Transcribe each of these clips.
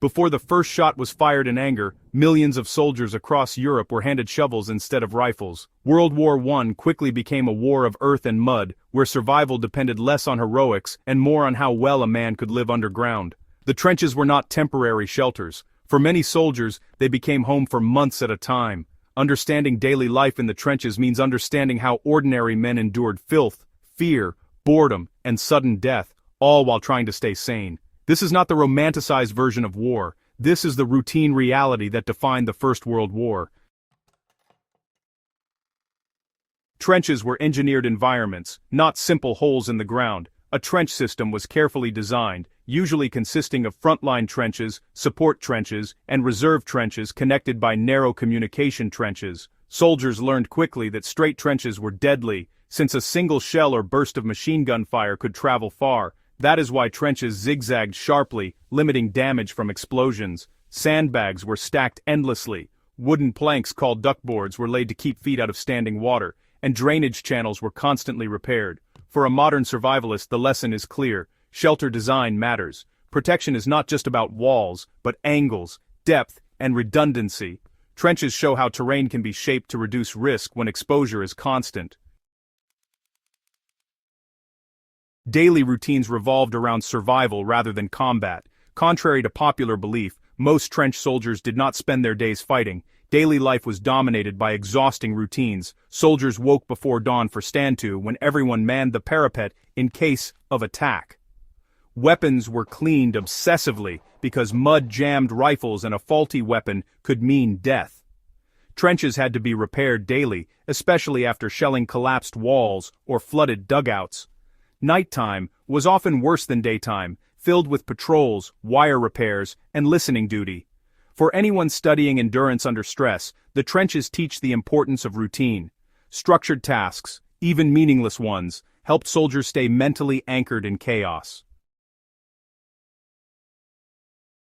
Before the first shot was fired in anger, millions of soldiers across Europe were handed shovels instead of rifles. World War I quickly became a war of earth and mud, where survival depended less on heroics and more on how well a man could live underground. The trenches were not temporary shelters. For many soldiers, they became home for months at a time. Understanding daily life in the trenches means understanding how ordinary men endured filth, fear, boredom, and sudden death, all while trying to stay sane. This is not the romanticized version of war. This is the routine reality that defined the First World War. Trenches were engineered environments, not simple holes in the ground. A trench system was carefully designed, usually consisting of frontline trenches, support trenches, and reserve trenches connected by narrow communication trenches. Soldiers learned quickly that straight trenches were deadly, since a single shell or burst of machine gun fire could travel far. That is why trenches zigzagged sharply, limiting damage from explosions. Sandbags were stacked endlessly. Wooden planks called duckboards were laid to keep feet out of standing water, and drainage channels were constantly repaired. For a modern survivalist, the lesson is clear. Shelter design matters. Protection is not just about walls, but angles, depth, and redundancy. Trenches show how terrain can be shaped to reduce risk when exposure is constant. Daily routines revolved around survival rather than combat. Contrary to popular belief, most trench soldiers did not spend their days fighting. Daily life was dominated by exhausting routines. Soldiers woke before dawn for stand-to when everyone manned the parapet in case of attack. Weapons were cleaned obsessively because mud-jammed rifles and a faulty weapon could mean death. Trenches had to be repaired daily, especially after shelling collapsed walls or flooded dugouts. Nighttime was often worse than daytime, filled with patrols, wire repairs, and listening duty. For anyone studying endurance under stress, the trenches teach the importance of routine. Structured tasks, even meaningless ones, helped soldiers stay mentally anchored in chaos.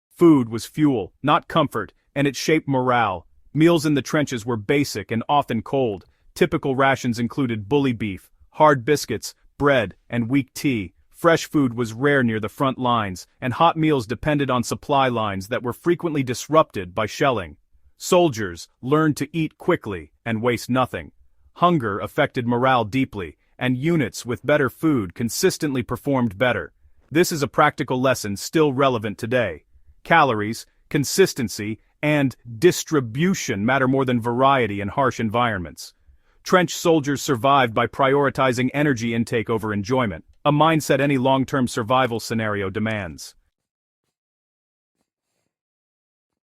Food was fuel, not comfort, and it shaped morale. Meals in the trenches were basic and often cold. Typical rations included bully beef, hard biscuits, bread, and weak tea. Fresh food was rare near the front lines, and hot meals depended on supply lines that were frequently disrupted by shelling. Soldiers learned to eat quickly and waste nothing. Hunger affected morale deeply, and units with better food consistently performed better. This is a practical lesson still relevant today. Calories, consistency, and distribution matter more than variety in harsh environments. Trench soldiers survived by prioritizing energy intake over enjoyment, a mindset any long-term survival scenario demands.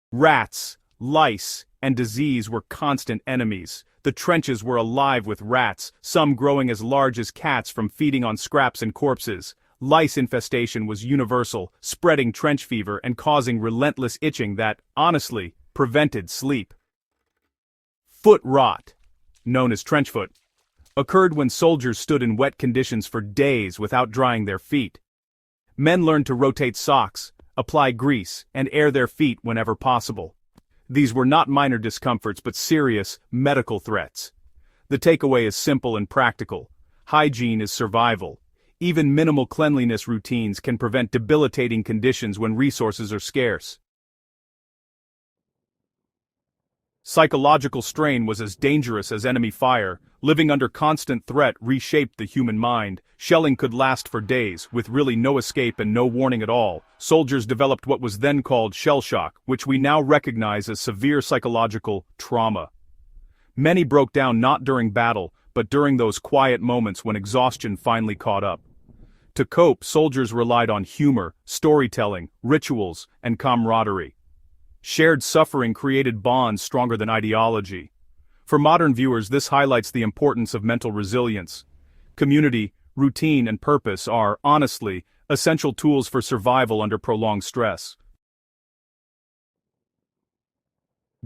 Rats, lice, and disease were constant enemies. The trenches were alive with rats, some growing as large as cats from feeding on scraps and corpses. Lice infestation was universal, spreading trench fever and causing relentless itching that, honestly, prevented sleep. Foot rot, known as trench foot, occurred when soldiers stood in wet conditions for days without drying their feet. Men learned to rotate socks, apply grease, and air their feet whenever possible. These were not minor discomforts but serious medical threats. The takeaway is simple and practical. Hygiene is survival. Even minimal cleanliness routines can prevent debilitating conditions when resources are scarce. Psychological strain was as dangerous as enemy fire. Living under constant threat reshaped the human mind. Shelling could last for days, with really no escape and no warning at all. Soldiers developed what was then called shell shock, which we now recognize as severe psychological trauma. Many broke down not during battle, but during those quiet moments when exhaustion finally caught up. To cope, soldiers relied on humor, storytelling, rituals, and camaraderie. Shared suffering created bonds stronger than ideology. For modern viewers, this highlights the importance of mental resilience. Community, routine, and purpose are, honestly, essential tools for survival under prolonged stress.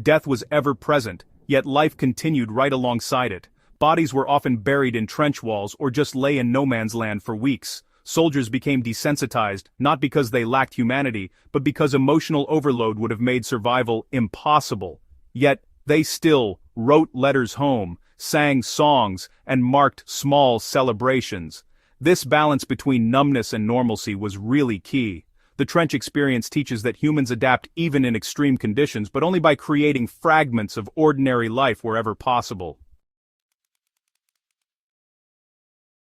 Death was ever present, yet life continued right alongside it. Bodies were often buried in trench walls or just lay in no man's land for weeks. Soldiers became desensitized, not because they lacked humanity, but because emotional overload would have made survival impossible. Yet, they still wrote letters home, sang songs, and marked small celebrations. This balance between numbness and normalcy was really key. The trench experience teaches that humans adapt even in extreme conditions, but only by creating fragments of ordinary life wherever possible.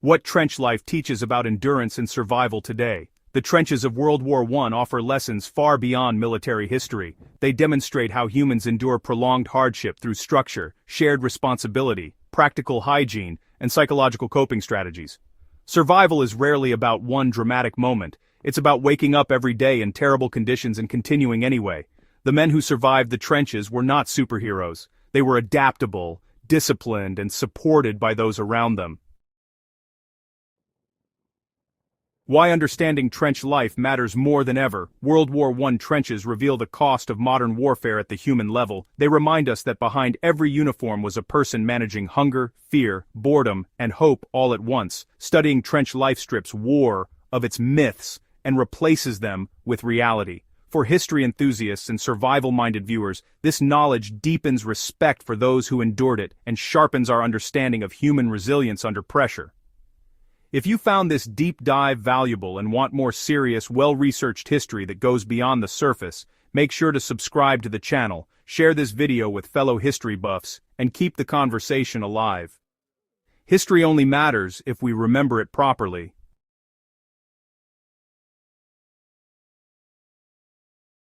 What trench life teaches about endurance and survival today? The trenches of World War I offer lessons far beyond military history. They demonstrate how humans endure prolonged hardship through structure, shared responsibility, practical hygiene, and psychological coping strategies. Survival is rarely about one dramatic moment. It's about waking up every day in terrible conditions and continuing anyway. The men who survived the trenches were not superheroes. They were adaptable, disciplined, and supported by those around them. Why understanding trench life matters more than ever. World War I trenches reveal the cost of modern warfare at the human level. They remind us that behind every uniform was a person managing hunger, fear, boredom, and hope all at once. Studying trench life strips war of its myths and replaces them with reality. For history enthusiasts and survival-minded viewers, this knowledge deepens respect for those who endured it and sharpens our understanding of human resilience under pressure. If you found this deep dive valuable and want more serious, well-researched history that goes beyond the surface, make sure to subscribe to the channel, share this video with fellow history buffs, and keep the conversation alive. History only matters if we remember it properly.